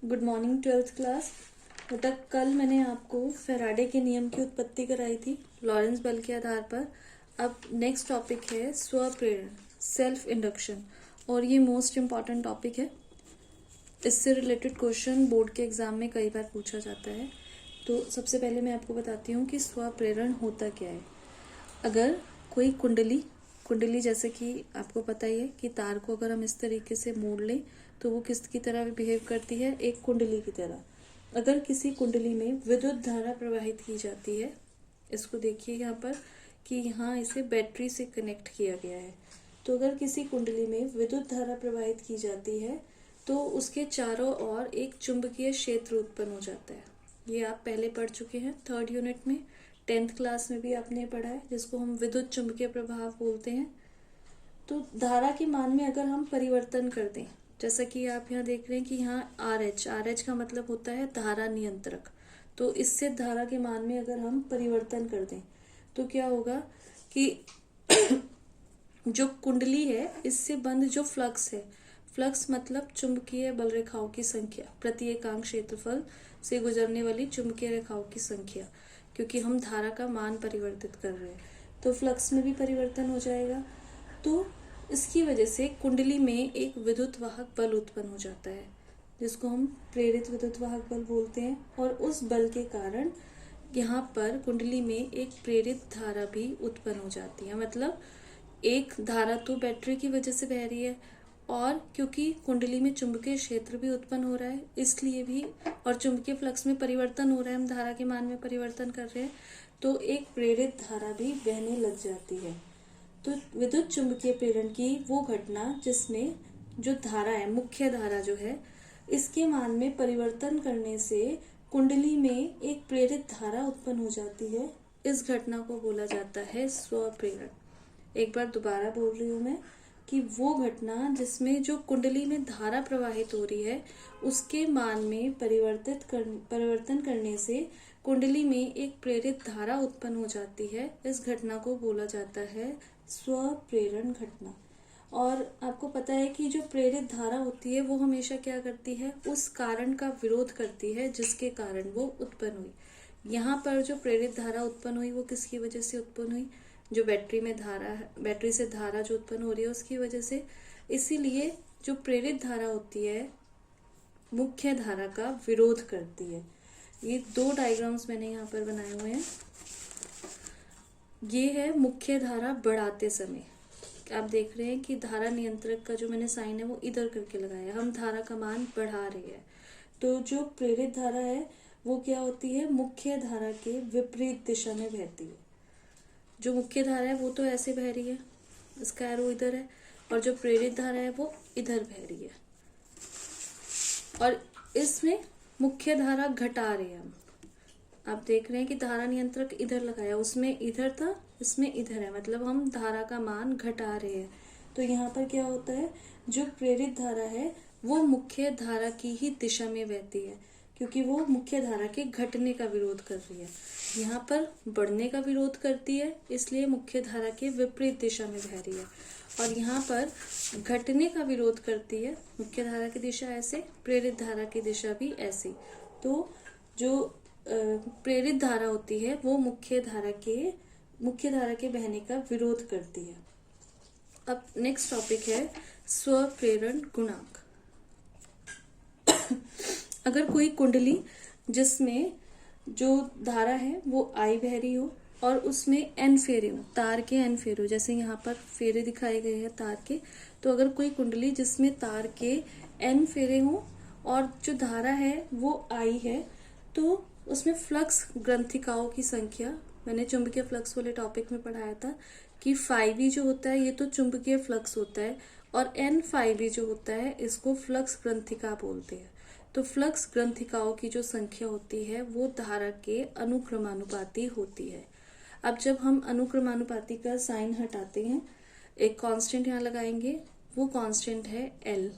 Good morning twelfth class. बेटा कल मैंने आपको फैराडे के नियम की उत्पत्ति कराई थी लॉरेंस बल के आधार पर। अब नेक्स्ट टॉपिक है स्वप्रेरण, सेल्फ इंडक्शन, और ये मोस्ट इम्पॉर्टेंट टॉपिक है। इससे रिलेटेड क्वेश्चन बोर्ड के एग्जाम में कई बार पूछा जाता है। तो सबसे पहले मैं आपको बताती हूँ कि स्वप्रेरण होता क्या है। अगर कोई कुंडली जैसे कि आपको पता ही है कि तार को अगर हम इस तरीके से मोड़ लें तो वो किसकी तरह बिहेव करती है, एक कुंडली की तरह। अगर किसी कुंडली में विद्युत धारा प्रवाहित की जाती है, इसको देखिए यहाँ पर कि यहाँ इसे बैटरी से कनेक्ट किया गया है। तो अगर किसी कुंडली में विद्युत धारा प्रवाहित की जाती है तो उसके चारों ओर एक चुंबकीय क्षेत्र उत्पन्न हो जाता है। ये आप पहले पढ़ चुके हैं थर्ड यूनिट में, 10th क्लास में भी आपने पढ़ा है, जिसको हम विद्युत चुंबकीय प्रभाव बोलते हैं। तो धारा के मान में अगर हम परिवर्तन कर दें, जैसा कि आप यहाँ देख रहे हैं कि यहाँ RH का मतलब होता है धारा नियंत्रक। तो इससे धारा के मान में अगर हम परिवर्तन कर दें तो क्या होगा कि जो कुंडली है इससे बंद जो फ्लक्स है, फ्लक्स मतलब चुंबकीय बल रेखाओं की संख्या प्रति एकांक क्षेत्रफल से गुजरने वाली चुंबकीय रेखाओं की संख्या, क्योंकि हम धारा का मान परिवर्तित कर रहे हैं तो फ्लक्स में भी परिवर्तन हो जाएगा। तो इसकी वजह से कुंडली में एक विद्युत वाहक बल उत्पन्न हो जाता है, जिसको हम प्रेरित विद्युत वाहक बल बोलते हैं। और उस बल के कारण यहाँ पर कुंडली में एक प्रेरित धारा भी उत्पन्न हो जाती है। मतलब एक धारा तो बैटरी की वजह से बह रही है, और क्योंकि कुंडली में चुंबकीय क्षेत्र भी उत्पन्न हो रहा है इसलिए भी, और चुंबकीय फ्लक्स में परिवर्तन हो रहा है, हम धारा के मान में परिवर्तन कर रहे हैं, तो एक प्रेरित धारा भी बहने लग जाती है। तो विद्युत चुंबकीय प्रेरण की वो घटना जिसमें जो धारा है, मुख्य धारा जो है, इसके मान में परिवर्तन करने से कुंडली में एक प्रेरित धारा उत्पन्न हो जाती है, इस घटना को बोला जाता है स्वप्रेरण। एक बार दोबारा बोल रही हूँ मैं कि वो घटना जिसमें जो कुंडली में धारा प्रवाहित हो रही है उसके मान में परिवर्तन करने से कुंडली में एक प्रेरित धारा उत्पन्न हो जाती है, इस घटना को बोला जाता है स्वप्रेरण घटना। और आपको पता है कि जो प्रेरित धारा होती है वो हमेशा क्या करती है, उस कारण का विरोध करती है जिसके कारण वो उत्पन्न हुई। यहाँ पर जो प्रेरित धारा उत्पन्न हुई वो किसकी वजह से उत्पन्न हुई, जो बैटरी से धारा जो उत्पन्न हो रही है उसकी वजह से। इसीलिए जो प्रेरित धारा होती है मुख्य धारा का विरोध करती है। ये दो डायग्राम्स मैंने यहाँ पर बनाए हुए हैं। ये है मुख्य धारा बढ़ाते समय, आप देख रहे हैं कि धारा नियंत्रक का जो मैंने साइन है वो इधर करके लगाया है, हम धारा का मान बढ़ा रहे हैं। तो जो प्रेरित धारा है वो क्या होती है, मुख्य धारा के विपरीत दिशा में बहती है। जो मुख्य धारा है वो तो ऐसे बह रही है, इसका एरो इधर है, और जो प्रेरित धारा है वो इधर बह रही है, और इसमें मुख्य धारा घटा रहे हैं हम। आप देख रहे हैं कि धारा नियंत्रक इधर लगाया, उसमें इधर था, इसमें इधर है, मतलब हम धारा का मान घटा रहे हैं। तो यहाँ पर क्या होता है, जो प्रेरित धारा है वो मुख्य धारा की ही दिशा में बहती है, क्योंकि वो मुख्य धारा के घटने का विरोध कर रही है। यहाँ पर बढ़ने का विरोध करती है, इसलिए मुख्य धारा के विपरीत दिशा में बह रही है। और यहाँ पर घटने का विरोध करती है, मुख्य धारा की दिशा ऐसे, प्रेरित धारा की दिशा भी ऐसी। तो जो प्रेरित धारा होती है वो मुख्य धारा के बहने का विरोध करती है। अब नेक्स्ट टॉपिक है स्वप्रेरण गुणांक। अगर कोई कुंडली जिसमें जो धारा है वो I बह रही हो और उसमें N फेरे हो, तार के N फेरे हो, जैसे यहाँ पर फेरे दिखाए गए हैं तार के, तो अगर कोई कुंडली जिसमें तार के N फेरे हो और जो धारा है वो I है, तो उसमें फ्लक्स ग्रंथिकाओं की संख्या, मैंने चुंबकीय फ्लक्स वाले टॉपिक में पढ़ाया था कि phi जो होता है ये तो चुंबकीय फ्लक्स होता है, और N जो होता है इसको फ्लक्स ग्रंथिका बोलते हैं। तो फ्लक्स ग्रंथिकाओं की जो संख्या होती है वो धारा के अनुक्रमानुपाती होती है। अब जब हम अनुक्रमानुपाती का साइन हटाते हैं, एक कांस्टेंट यहाँ लगाएंगे, वो कांस्टेंट है L,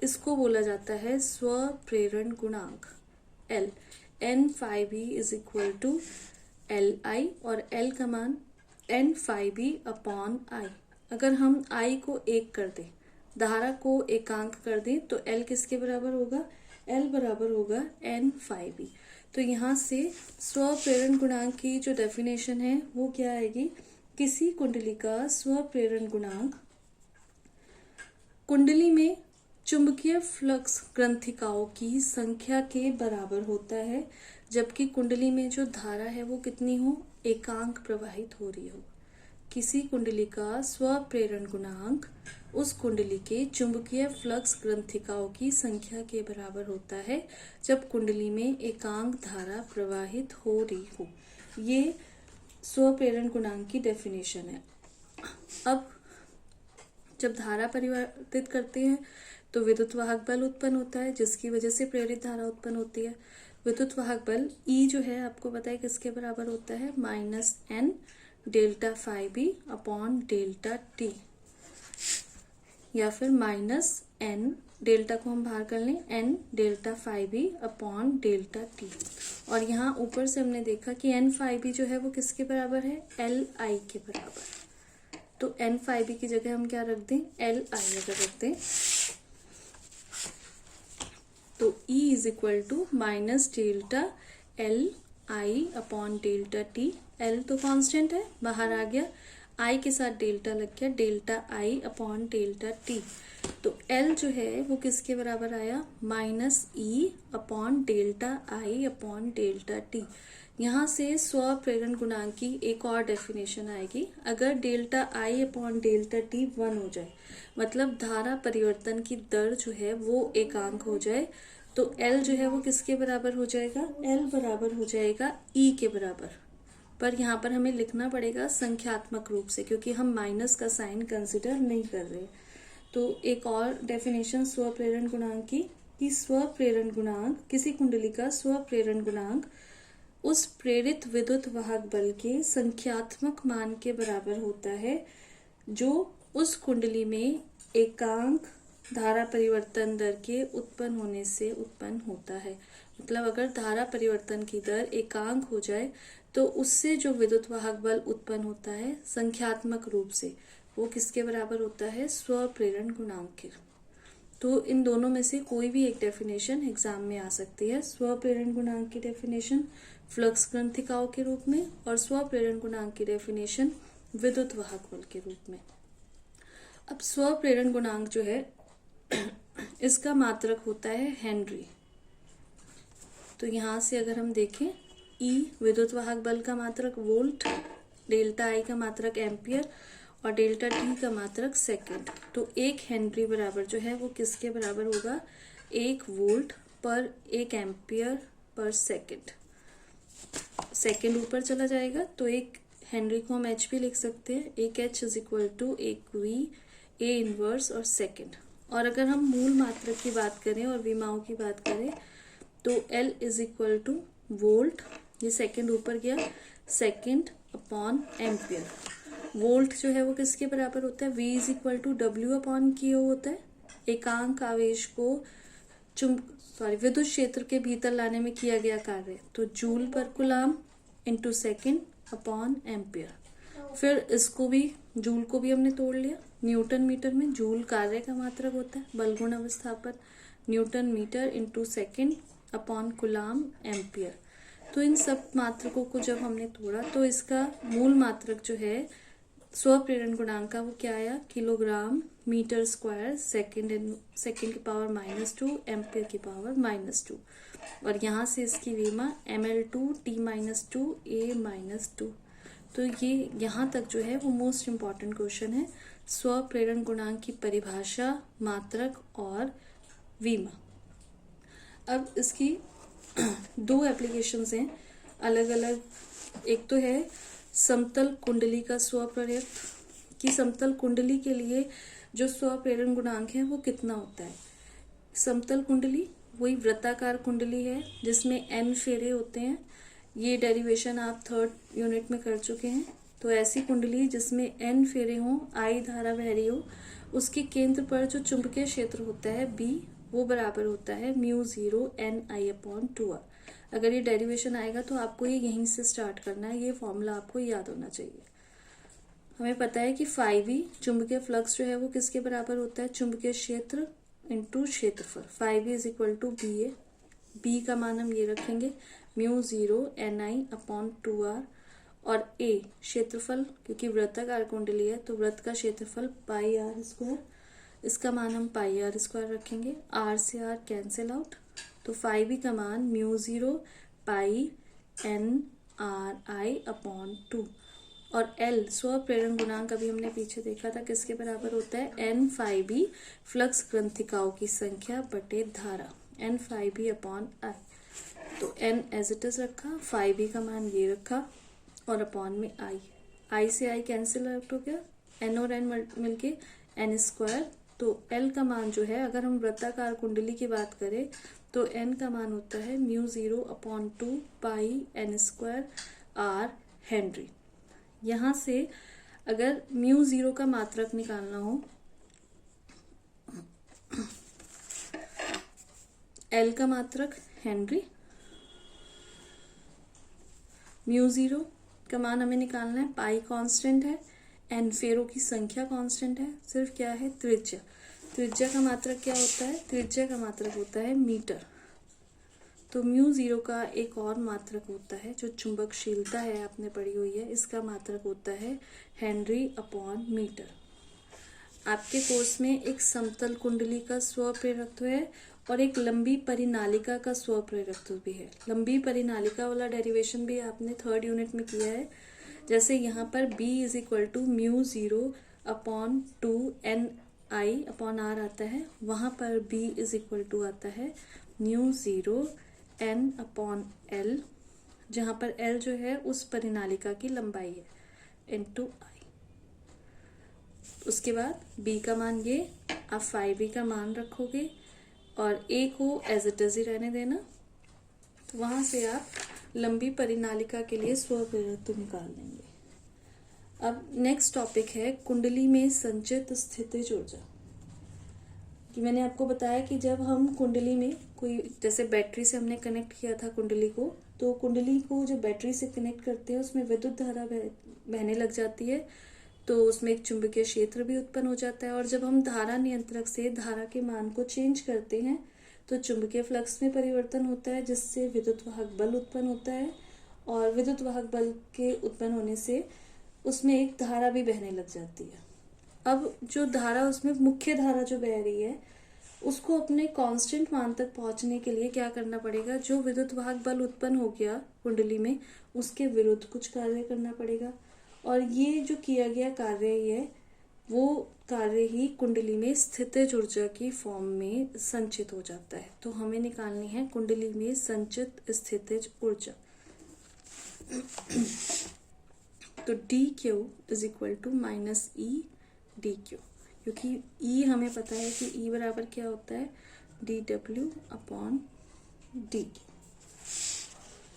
इसको बोला जाता है स्वप्रेरण गुणांक L। N∅B is equal to Li, और L का मान N∅B/I। अगर हम I को 1 कर दें, धारा को एकांक कर दें, तो L किसके बराबर होगा, L बराबर होगा N∅B। तो यहाँ से स्वप्रेरण गुणांक की जो डेफिनेशन है वो क्या आएगी, किसी कुंडली का स्वप्रेरण गुणांक कुंडली में चुंबकीय फ्लक्स ग्रंथिकाओं की संख्या के बराबर होता है, जबकि कुंडली में जो धारा है वो कितनी हो, एकांक प्रवाहित हो रही हो। किसी कुंडली का स्वप्रेरण गुणांक उस कुंडली के चुंबकीय फ्लक्स ग्रंथिकाओं की संख्या के बराबर होता है जब कुंडली में एकांक धारा प्रवाहित हो रही हो। ये स्वप्रेरण गुणांक की डेफिनेशन है। अब जब धारा परिवर्तित करते हैं तो विद्युत वाहक बल उत्पन्न होता है, जिसकी वजह से प्रेरित धारा उत्पन्न होती है। विद्युत वाहक बल E जो है आपको पता है किसके बराबर होता है, -N ΔΦB upon delta T, या फिर -N डेल्टा को हम बाहर कर लें, N ΔΦB upon delta T. और यहाँ ऊपर से हमने देखा कि N∅B जो है वो किसके बराबर है, LI के बराबर। तो N∅B की जगह हम क्या रख दें, LI अगर रख दें तो E is equal to minus delta LI upon delta T. L तो कांस्टेंट है, बाहर आ गया, I के साथ डेल्टा लग गया, delta I upon delta T. तो L जो है वो किसके बराबर आया, -E upon delta I upon delta T. यहाँ से स्वप्रेरण गुणांक की एक और डेफिनेशन आएगी, अगर delta I upon delta T 1 हो जाए, मतलब धारा परिवर्तन की दर जो है वो एकांक हो जाए, तो L जो है वो किसके बराबर हो जाएगा, L बराबर हो जाएगा E के बराबर। पर यहाँ पर हमें लिखना पड़ेगा संख्यात्मक रूप से, क्योंकि हम माइनस का साइन कंसिडर नहीं कर रहे। तो एक और डेफिनेशन स्वप्रेरण गुणांक की, कि स्वप्रेरण गुणांक, किसी कुंडली का स्वप्रेरण गुणांक उस प्रेरित विद्युत वाहक बल के संख्यात्मक मान के बराबर होता है जो उस कुंडली में एकांक धारा परिवर्तन दर के उत्पन्न होने से उत्पन्न होता है। मतलब अगर धारा परिवर्तन की दर एकांक हो जाए तो उससे जो विद्युत वाहक बल उत्पन्न होता है संख्यात्मक रूप से, वो किसके बराबर होता है, स्वप्रेरण गुणांक के। तो इन दोनों में से कोई भी एक डेफिनेशन एग्जाम में आ सकती है। स्वप्रेरण गुणांक की डेफिनेशन फ्लक्स ग्रंथिकाओं के रूप में और स्वप्रेरण गुणांक की डेफिनेशन विद्युत वाहक बल के रूप में। अब स्वप्रेरण गुणांक जो है इसका मात्रक होता है हेनरी। तो यहाँ से अगर हम देखें, E विद्युत वाहक बल का मात्रक वोल्ट, डेल्टा I का मात्रक एम्पियर और डेल्टा T का मात्रक सेकंड। तो 1 हेनरी बराबर जो है वो किसके बराबर होगा, 1 वोल्ट पर 1 एम्पियर पर सेकंड। सेकंड ऊपर चला जाएगा तो 1 हेनरी को हम H भी लिख सकते हैं, 1 H is equal to 1 V A inverse और सेकंड। और अगर हम मूल मात्रक की बात करें और विमाओं की बात करें तो L is equal two volt, ये सेकंड ऊपर गया, सेकंड अपॉन एम्पियर। वोल्ट जो है वो किसके बराबर होता है, V is equal to W upon Q होता है। एकांक आवेश को विद्युत क्षेत्र के भीतर लाने में किया गया कार्य, तो जूल पर कुलाम इंटू सेकेंड अपॉन एम्पियर। फिर इसको भी, जूल को भी हमने तोड़ लिया, न्यूटन मीटर में जूल कार्य का मात्रक होता है, बल गुणा विस्थापन, newton metre into second upon coulomb ampere. तो इन सब मात्रकों को जब हमने तोड़ा तो इसका मूल मात्रक जो है स्वप्रेरण गुणांक का वो क्या आया, किलोग्राम मीटर स्क्वायर सेकेंड की पावर -2 एम्पियर की पावर -2। और यहाँ से इसकी विमा ml2 t-2 a-2। तो ये यहाँ तक जो है वो मोस्ट इम्पॉर्टेंट क्वेश्चन है, स्वप्रेरण गुणांक की परिभाषा, मात्रक और विमा। अब इसकी 2 एप्लीकेशंस हैं अलग अलग। एक तो है समतल कुंडली का स्वप्रेरक, कि समतल कुंडली के लिए जो स्वप्रेरण गुणांक है वो कितना होता है। समतल कुंडली वही वृत्ताकार कुंडली है जिसमें n फेरे होते हैं, ये डेरिवेशन आप 3rd यूनिट में कर चुके हैं। तो ऐसी कुंडली जिसमें n फेरे हों, I धारा बह रही हो, उसके केंद्र पर जो चुंबकीय क्षेत्र होता है B, वो बराबर होता है μ0 Ni/2r। अगर ये डेरिवेशन आएगा तो आपको ये यहीं से स्टार्ट करना है, ये फॉर्मूला आपको याद होना चाहिए। हमें पता है कि φB चुंबकीय फ्लक्स जो है वो किसके बराबर होता है, चुंबकीय क्षेत्र इंटू क्षेत्रफल 5e is equal to B A, बी का मान हम ये रखेंगे म्यू 0 ni अपॉन 2r, और ए क्षेत्रफल, क्योंकि वृत्ताकार कुंडली है तो वृत्त का क्षेत्रफल पाई आर स्क्वायर, इसका मान हम पाई आर स्क्वायर रखेंगे, आर से आर कैंसिल आउट, तो 5e का मान mu 0 pi N R I upon 2, और L स्वप्रेरण गुणांक अभी हमने पीछे देखा था किसके बराबर होता है, N5e फ्लक्स ग्रंथिकाओं की संख्या बटे धारा, N5e अपॉन आई, तो N एज इट इज रखा, 5e का मान ये रखा, और अपॉन में आई से आई कैंसिल आउट हो गया, N और N मिलके N स्क्वायर, तो L का मान जो है, अगर हम वृत्ताकार कुंडली की बात करें तो N का मान होता है mu 0 upon 2 pi N square R henry. यहाँ से अगर म्यू 0 का मात्रक निकालना हो, L का मात्रक हेनरी, म्यू 0 का मान हमें निकालना है, पाई कांस्टेंट है, एन फेरों की संख्या कांस्टेंट है, सिर्फ क्या है त्रिज्या, त्रिज्या का मात्रक क्या होता है, त्रिज्या का मात्रक होता है मीटर, तो म्यू 0 का एक और मात्रक होता है जो चुंबकशीलता है आपने पढ़ी हुई है, इसका मात्रक होता है हेनरी अपॉन मीटर। आपके कोर्स में एक समतल कुंडली का स्वप्रेरकत्व है और एक लंबी परिनालिका का स्वप्रेरकत्व भी है। लंबी परिनालिका वाला डेरिवेशन भी आपने 3rd यूनिट में किया है, जैसे यहाँ पर B is equal to mu 0 upon 2 N I upon R आता है, वहां पर B इज इक्वल टू आता है म्यू 0 एन अपॉन एल, जहां पर L जो है उस परिनालिका की लंबाई है, इनटू आई। उसके बाद B का मान ये, आप 5e का मान रखोगे और A को एज इट इज ही रहने देना, तो वहां से आप लंबी परिनालिका के लिए स्वप्रेरकत्व निकाल लेंगे। अब नेक्स्ट टॉपिक है कुंडली में संचित स्थितिज ऊर्जा। कि मैंने आपको बताया कि जब हम कुंडली में कोई, जैसे बैटरी से हमने कनेक्ट किया था कुंडली को, तो कुंडली को जो बैटरी से कनेक्ट करते हैं उसमें विद्युत धारा बहने लग जाती है, तो उसमें एक चुंबकीय क्षेत्र भी उत्पन्न हो जाता है, और जब हम धारा नियंत्रक से धारा के मान को चेंज करते हैं तो चुंबकीय फ्लक्स में परिवर्तन होता है, जिससे विद्युत वाहक बल उत्पन्न होता है, और विद्युत वाहक बल के उत्पन्न होने से उसमें एक धारा भी बहने लग जाती है। अब जो धारा, उसमें मुख्य धारा जो बह रही है, उसको अपने कांस्टेंट मान तक पहुंचने के लिए क्या करना पड़ेगा, जो विद्युत वाहक बल उत्पन्न हो गया कुंडली में उसके विरुद्ध कुछ कार्य करना पड़ेगा, और ये जो किया गया कार्य है वो कार्य ही कुंडली में स्थितिज ऊर्जा की फॉर्म में संचित हो जाता है। तो हमें निकालनी है कुंडली में संचित स्थितिज ऊर्जा। तो D Q is equal to minus E D Q, क्योंकि ई हमें पता है कि ई बराबर क्या होता है, D W upon D Q,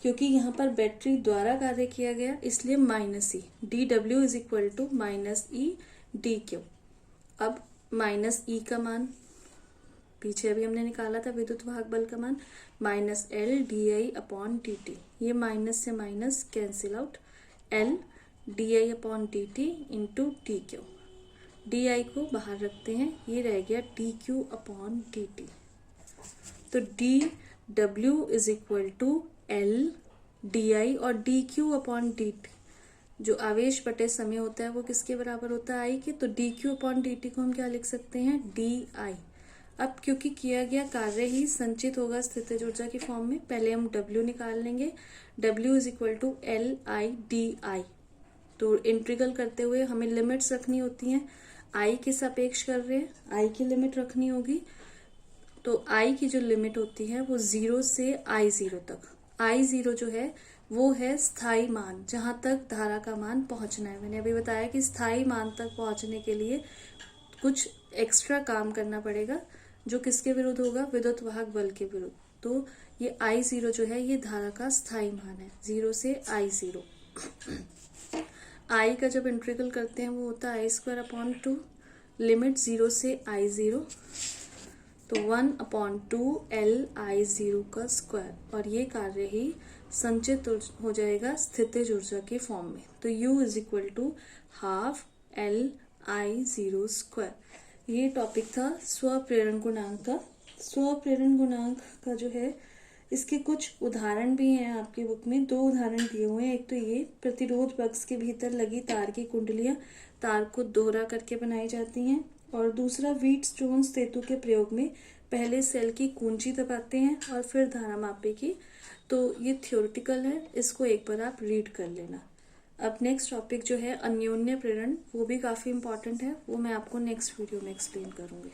क्योंकि यहाँ पर बैटरी द्वारा कार्य किया गया इसलिए minus E, D W is equal to minus E D Q. अब माइनस ई का मान पीछे अभी हमने निकाला था, विद्युत वाहक बल का मान minus L D I upon D T, ये माइनस से minus cancel out, L D I upon D T into D Q, D I को बाहर रखते हैं, ये रह गया D Q upon D T. तो D W is equal to L D I और D Q upon D T, जो आवेश बटे समय होता है वो किसके बराबर होता है, आई के, तो D Q upon D T को हम क्या लिख सकते हैं, डी आई। अब क्योंकि किया गया कार्य ही संचित होगा स्थितिज ऊर्जा की फॉर्म में, पहले हम डब्ल्यू निकाल लेंगे, W is equal to L I D I. तो इंटीग्रल करते हुए हमें लिमिट्स रखनी होती हैं, आई के सापेक्ष कर रहे हैं, आई की लिमिट रखनी होगी, तो आई की जो लिमिट होती है वो 0 से I0 तक, I0 जो है वो है स्थाई मान, जहां तक धारा का मान पहुंचना है। मैंने अभी बताया कि स्थाई मान तक पहुंचने के लिए कुछ एक्स्ट्रा काम करना पड़ेगा, जो किसके विरुद्ध होगा, विद्युत वाहक बल के विरुद्ध। तो ये I0 जो है ये धारा का स्थाई मान है, 0 से I0। आई का जब इंटीग्रल करते हैं वो होता है I² अपॉन 2, लिमिट 0 से I0, तो 1/2 LI0 का स्क्वायर, और ये कार्य ही संचित हो जाएगा स्थितिज ऊर्जा के फॉर्म में। तो U is equal to half LI0 square. ये टॉपिक था स्वप्रेरण गुणांक का। स्वप्रेरण गुणांक का जो है, इसके कुछ उदाहरण भी हैं आपकी बुक में। 2 उदाहरण दिए हुए हैं। एक तो ये प्रतिरोध बक्स के भीतर लगी तार की कुंडलियां तार को दोहरा करके बनाई जाती हैं, और दूसरा व्हीटस्टोन सेतु के प्रयोग में पहले सेल की कुंजी दबाते हैं और फिर धारा मापे की। तो ये थ्योरेटिकल है, इसको एक बार आप रीड कर लेना। अब नेक्स्ट टॉपिक जो है अन्योन्य प्रेरण, वो भी काफ़ी इंपॉर्टेंट है, वो मैं आपको नेक्स्ट वीडियो में एक्सप्लेन करूँगी।